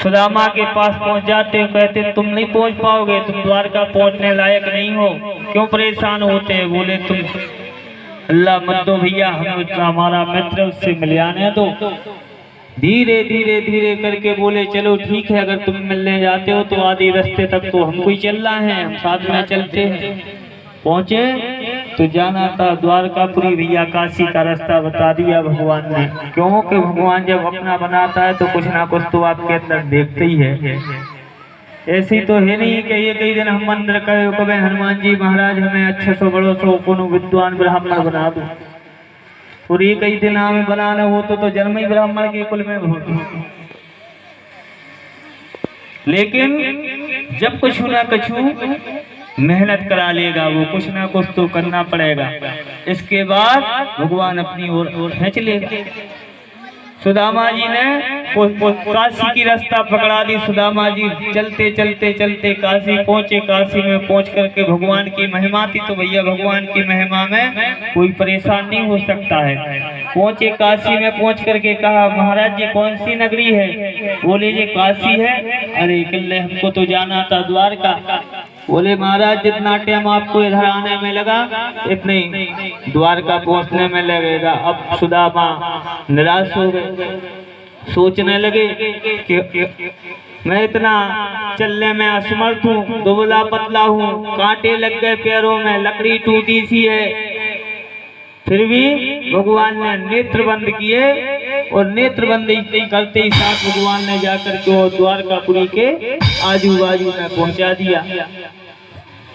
सुदामा के पास पहुंच जाते हो, कहते तुम नहीं पहुंच पाओगे, तुम द्वारका पहुंचने लायक नहीं हो, क्यों परेशान होते हैं? बोले तुम अल्लाह मत दो भैया, हमें हमारा मित्र उससे मिल आने दो। धीरे धीरे धीरे करके बोले चलो ठीक है, अगर तुम मिलने जाते हो तो आधे रास्ते तक तो हमको ही चलना है, हम साथ में चलते हैं। पहुंचे तो जाना था द्वारकापुरी भैया, काशी का रास्ता बता दिया भगवान ने। क्योंकि भगवान जब अपना बनाता है तो कुछ ना कुछ तो आपके अंदर देखते ही है। ऐसी तो है नहीं कि ये कई दिन हम मंदिर कहे कभी हनुमान जी महाराज हमें अच्छे सो बड़ो सो कोनो विद्वान ब्राह्मण बना दो, और ये कई दिन हमें बनाना हो तो जन्म ही ब्राह्मण के कुल में हो। लेकिन जब कुछ ना कुछ मेहनत करा लेगा वो, कुछ ना कुछ तो करना पड़ेगा, इसके बाद भगवान अपनी ओर खींच लेगा। सुदामा जी ने काशी की रास्ता पकड़ा दी। सुदामा जी चलते चलते चलते काशी पहुंचे। काशी में पहुंच करके भगवान की महिमा थी, तो भैया भगवान की महिमा में कोई परेशान नहीं हो सकता है। पहुंचे काशी में, पहुंच करके कहा महाराज जी कौन सी नगरी है? बोले जी काशी है। अरे किले हमको तो जाना था द्वारका। बोले महाराज जितना टाइम आपको इधर आने में लगा इतने द्वारका पहुंचने में लगेगा। अब सुदामा निराश हो गए, सोचने लगे कि मैं इतना चलने में असमर्थ हूँ, दुबला पतला हूँ, कांटे लग गए पैरों में, लकड़ी टूटी सी है। फिर भी भगवान ने नेत्र बंद किए, और नेत्र बंद करते ही साथ भगवान ने जाकर के द्वारकापुरी के आजू बाजू में पहुंचा दिया।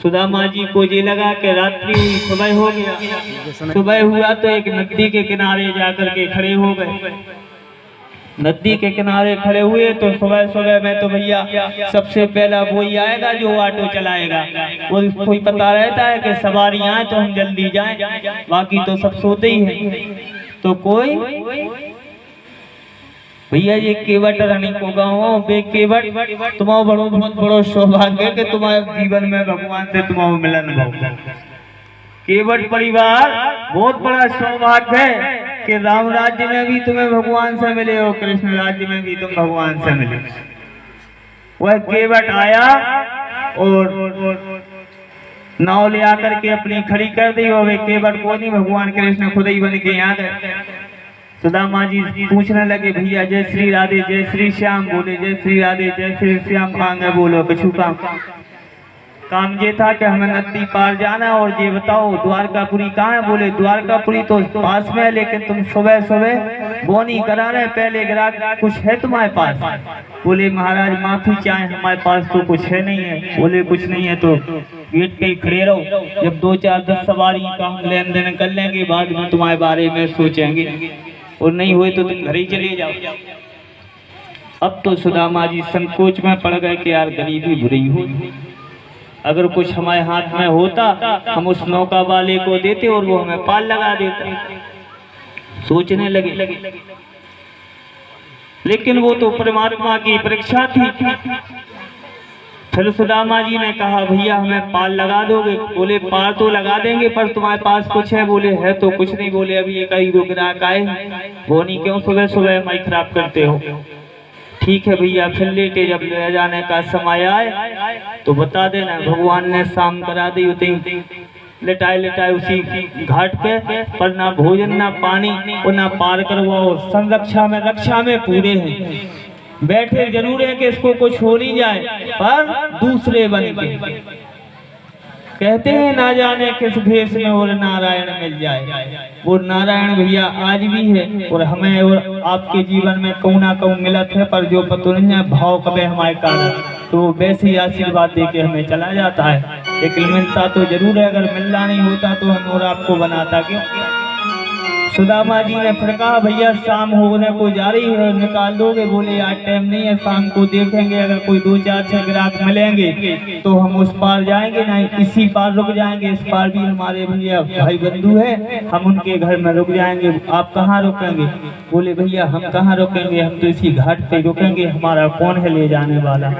सुदामा जी को ये लगा कि रात्रि हुई, सुबह हो गया। सुबह हुआ तो एक नदी के किनारे जाकर के खड़े हो गए। नदी के किनारे खड़े हुए तो सुबह सुबह में तो भैया सबसे पहला वही आएगा जो ऑटो चलाएगा, वो उसको ही पता रहता है कि सवारियां आए तो हम जल्दी जाएं, बाकी तो सब सोते ही हैं। तो कोई भैया ये केवट रानी को गाँव बे केवट तुम्हारा बड़ो बहुत बड़ो सौभाग्य है कि तुम्हारे जीवन में भगवान से तुम्हारा मिलन हो। केवट परिवार बहुत बड़ा सौभाग्य है कि राम राज्य में भी तुम्हें भगवान से मिले हो, कृष्ण राज्य में भी तुम भगवान से मिले। वह केवट आया और नाव ले आकर के अपनी खड़ी कर दी। और वे केवट को नहीं, भगवान कृष्ण खुद ही बन के यहाँ गए। सुदामा जी पूछने लगे भैया जय श्री राधे जय श्री श्याम। बोले जय श्री राधे जय श्री श्याम। मांगे बोलो कछु काम ये था कि हमें नदी पार जाना, और ये बताओ द्वारकापुरी कहाँ है? बोले द्वारकापुरी तो पास में है, लेकिन तुम सुबह सुबह बोनी करा रहे, पहले ग्राहक कुछ है तुम्हारे पास? बोले महाराज माफी चाहे हमारे पास तो कुछ है नहीं है। बोले कुछ नहीं है तो गेट पे ही खड़े रहो, जब 2-4-10 सवारी का हम लेन देन कर लेंगे, बाद में तुम्हारे बारे में सोचेंगे, और नहीं हुए तो तुम घर ही चले जाओ। अब तो सुदामा जी संकोच में पड़ गए कि यार गरीबी बुरी हो, अगर कुछ हमारे हाथ में होता हम उस नौका वाले को देते और वो हमें पाल लगा देता। सोचने लगे, लेकिन वो तो परमात्मा की परीक्षा थी। फिर सुदामा जी ने कहा भैया हमें पाल लगा दोगे? बोले पाल तो लगा देंगे, पर तुम्हारे पास कुछ है? बोले है तो कुछ नहीं। बोले अभी एक ही दो ग्राहक आए, वो नहीं क्यों सुबह सुबह माई खराब करते हो? ठीक है भैया। फिर लेटे जब ले जाने का समय आए तो बता देना। भगवान ने शाम करा दी, उतनी लेटाए लेटाए उसी घाट पे, पर ना भोजन ना पानी और ना पार करवाओ। संरक्षा में रक्षा में पूरे हैं, बैठे जरूर है कि इसको कुछ हो नहीं जाए, पर दूसरे बन के कहते हैं ना जाने किस भेष में और नारायण मिल जाए। वो नारायण भैया आज भी है, और हमें और आपके जीवन में कहूँ ना कहूँ मिलत है, पर जो पतो नहीं है भाव कभी हमारे कारण, तो वैसे ही आशीर्वाद दे के हमें चला जाता है। लेकिन मिलता तो जरूर है, अगर मिलना नहीं होता तो हम और आपको बनाता क्यों? सुदामा जी ने फिर कहा भैया शाम होने को जा रही है, निकाल दोगे? बोले यार टाइम नहीं है, शाम को देखेंगे, अगर कोई 2-4-6 ग्राहक मिलेंगे तो हम उस पार जाएंगे, नहीं इसी पार रुक जाएंगे। इस पार भी हमारे भैया भाई बंधु है, हम उनके घर में रुक जाएंगे। आप कहाँ रुकेंगे? बोले भैया हम कहाँ रुकेंगे, हम तो इसी घाट पे रुकेंगे, हमारा कौन है ले जाने वाला?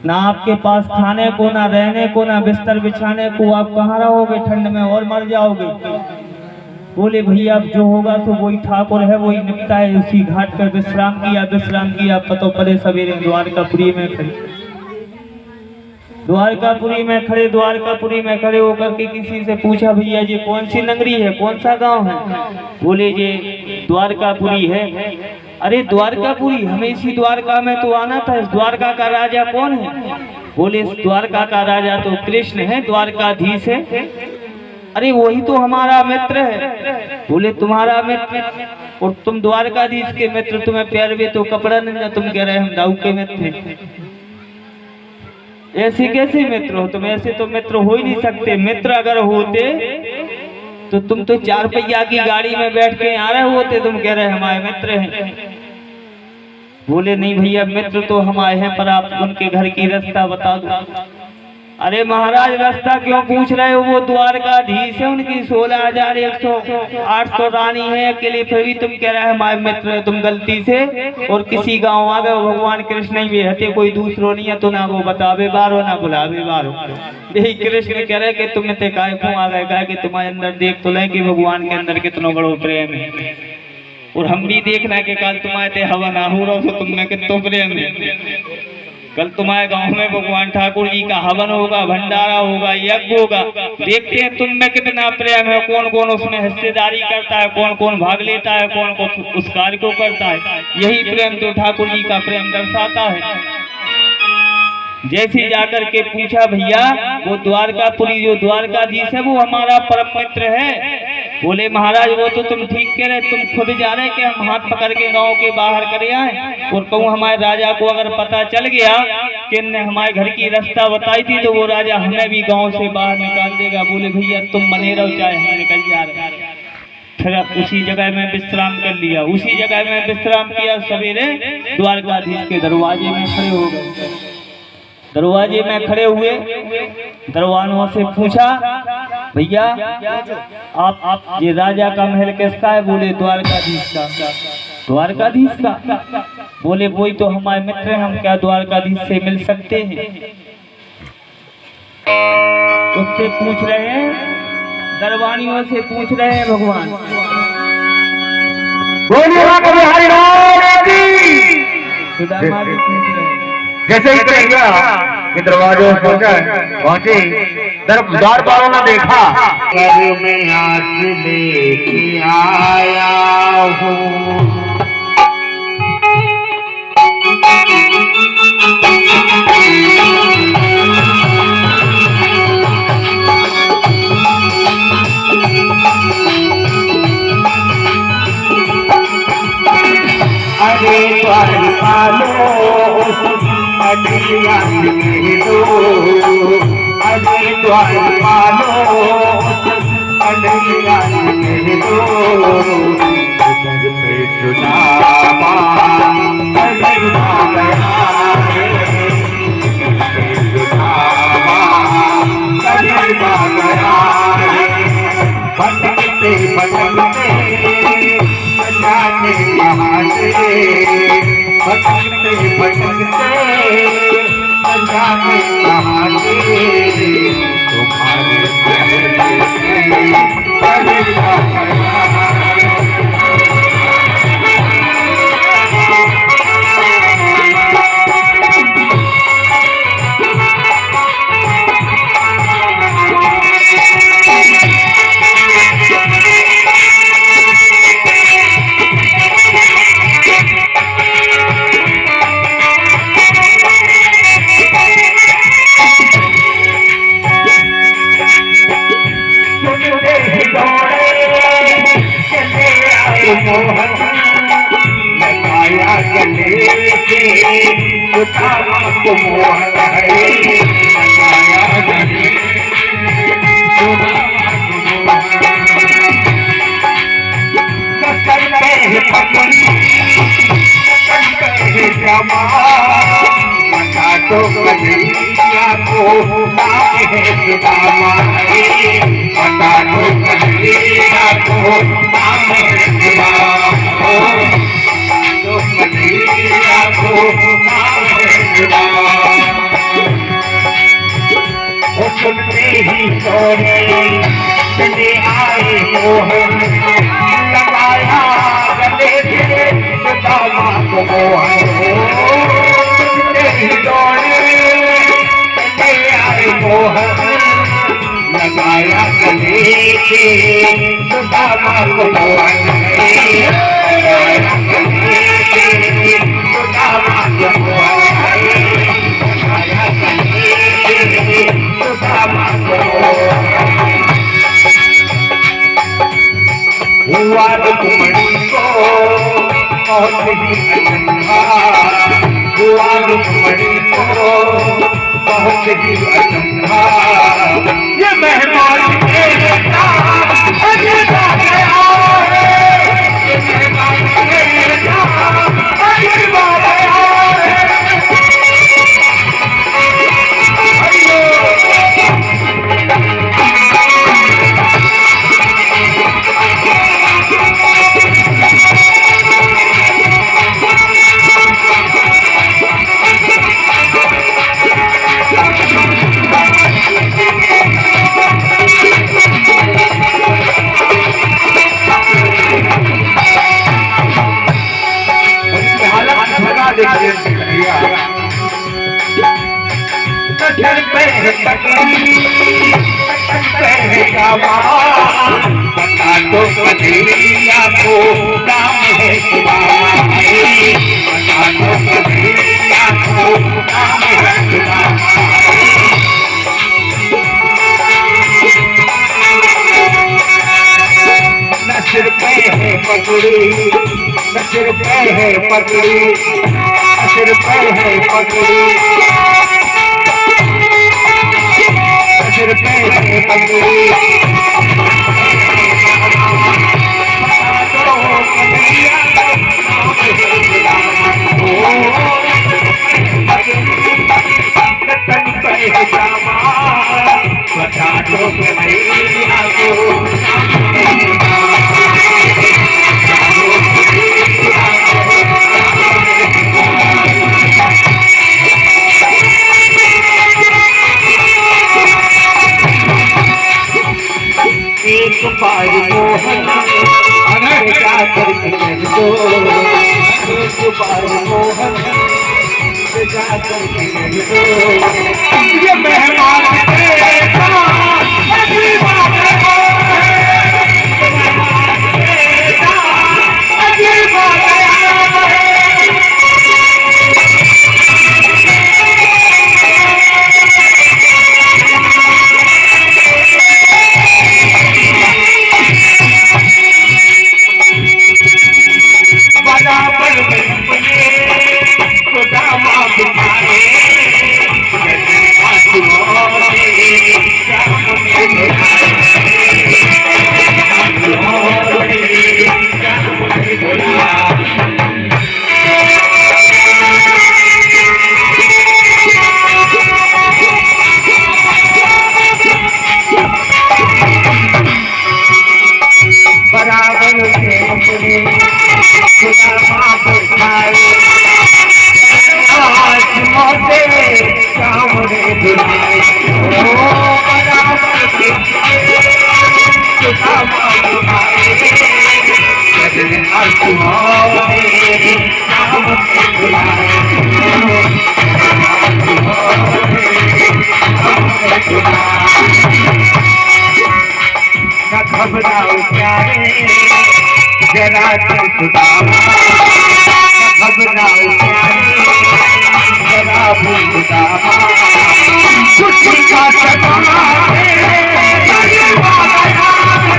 ना आपके पास खाने को, ना रहने को, ना बिस्तर बिछाने को, आप कहाँ रहोगे? ठंड में और मर जाओगे। बोले भैया अब जो होगा तो वही ठाकुर है वही निपटा है। उसी घाट पर विश्राम किया पतो पड़े सवेरे द्वारकापुरी में खड़े होकर के किसी से पूछा भैया जी कौन सी नगरी है, कौन सा गांव है? बोले ये द्वारकापुरी है। अरे द्वारकापुरी, हमें इसी द्वारका में तो आना था। इस द्वारका का राजा कौन है? बोले इस द्वारका का राजा तो कृष्ण है, द्वारकाधीश है। अरे वही तो हमारा मित्र है। बोले तुम्हारा मित्र और तुम द्वारकाधीश के मित्र, तुम्हें पैर भी तो कपड़ा नहीं, तुम कह रहे हम दाऊ के मित्र हैं। ऐसे कैसे मित्र हो तुम? ऐसे तो मित्र हो ही नहीं सकते। मित्र अगर होते तो तुम तो 4 पहिया की गाड़ी में बैठ के आ रहे होते, तुम कह रहे हमारे मित्र हैं। बोले नहीं भैया मित्र तो हम आए हैं, पर आप उनके घर की रास्ता बता दो। अरे महाराज रास्ता क्यों पूछ रहे हो? वो द्वारकाधीश है, उनकी 16,108 तो रानी है अकेले, फिर भी तुम कह रहे हैं हमारे मित्र है। तुम गलती से और किसी गांव आ गए। भगवान कृष्ण ही हटे, कोई दूसरो नहीं है। तो ना वो बतावे बारो ना बुलावे बारो। यही कृष्ण कह रहे कि तुम इतने काय क्यों आ गए? कहा कि तुम्हारे अंदर देख तो लें कि भगवान के अंदर कितना बड़ो प्रेम है, और हम भी देखना कि कल तुम्हारे हवन हो रहा हो तुमने कितना प्रेम है। कल तुम्हारे गांव में भगवान ठाकुर जी का हवन होगा, भंडारा होगा, यज्ञ होगा। देखते हैं तुम में कितना प्रेम है, कौन कौन उसमें हिस्सेदारी करता है, कौन कौन भाग लेता है, कौन कौन उस कार्य को करता है। यही प्रेम तो ठाकुर जी का प्रेम दर्शाता है। जैसे जाकर के पूछा भैया वो द्वारकापुरी जो द्वारकाधीश है वो हमारा परम मित्र है। बोले महाराज वो तो तुम ठीक कह रहे, तुम खुद जा रहे कि हम हाथ पकड़ के गांव के बाहर करे आए। और कहूँ हमारे राजा को अगर पता चल गया कि इनने हमारे घर की रास्ता बताई थी तो वो राजा हमें भी गांव से बाहर निकाल देगा। बोले भैया तुम बने रहो, चाहे हम निकल जा रहे। फिर उसी जगह में विश्राम कर लिया। उसी जगह में विश्राम किया। सवेरे द्वारकाधीश के दरवाजे में खड़े हो गए। दरवाजे में खड़े हुए दरवानों से पूछा भैया आप ये राजा का महल किसका है? बोले द्वारकाधीश का। द्वारकाधीश का? बोले वही तो हमारे मित्र हैं, हम क्या द्वारकाधीश से मिल सकते हैं? उससे पूछ रहे हैं, दरबानियों से पूछ रहे हैं भगवान। सुदामा जी पूछ रहे हैं। जैसे ही कहेगा कि दरवाजे पहुंचे, द्वारपालों ने देखा घर में आस लेके आया हूँ। अरे द्वारपालो अरे द्वारपालो सुदामा भटकते भटकते जाने कहाँ से, भटकते भटकते जाने कहाँ से, तुम्हारे लगाया गले से सुदामा को मोह है, लगाया गले सुदामा को मोह करते हैं पकड़ी करते हैं जमा बता तो कन्हैया को नाम है सुदामा है, बता तो कन्हैया को नाम है सुदामा तो कन्हैया को नाम है सुदामा। सुनते ही सोने चले आए मोहन लगाया गले से सुदामा को मोहन दौड़े चले आए मोहन लगाया गले से सुदामा को मोहन लगाया गले से सुदामा को मोहन लगाया गले से सुदामा को हुआ रुक्मणी को बहुत ही अचंभा हुआ रुक्मणी को बहुत ही अचंभा ये मेहमान तेरा अजूबा गया है ये मेहमान तेरा अजूबा गया है नजर पे है बता दो कन्हैया को नाम है सुदामा बता दो कन्हैया को नाम है सुदामा न सिर पे है पगड़ी न सिर पे है पगड़ी न सिर पे है पगड़ी सिर पे है पगड़ी बता दो कन्हैया को एक बार मोहन जा करके दो एक बार मोहन जा करके दो ये मेहमान तेरा अजूबा गया है मेहमान तेरा अजूबा गया है बराबर में अपने सुदामा बिठाए जैसे आसमां से चाँद बुलाए बराबर में अपने सुदामा बिठाए आज मोते सामने बुलाए ओ बराबर में सुदामा बिठाए जैसे आसमां से सामने बुलाए न घबराओ प्यारे जरा चल सुदामा न घबराओ प्यारे जरा भूल सुदामा खुशी का सपना है अजूबा गया है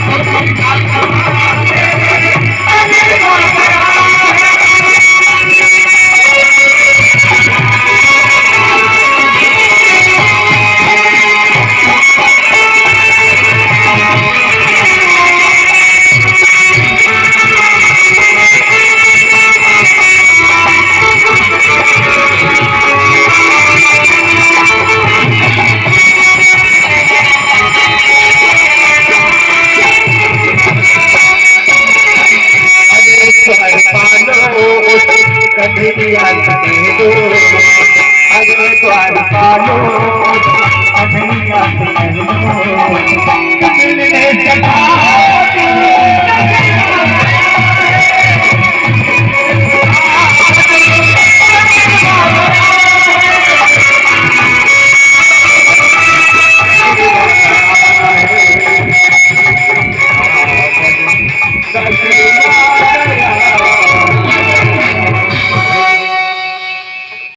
खुशी का सपना है अजूबा गया कन्हैया दे दो अरे द्वार पालो कन्हैया दे दो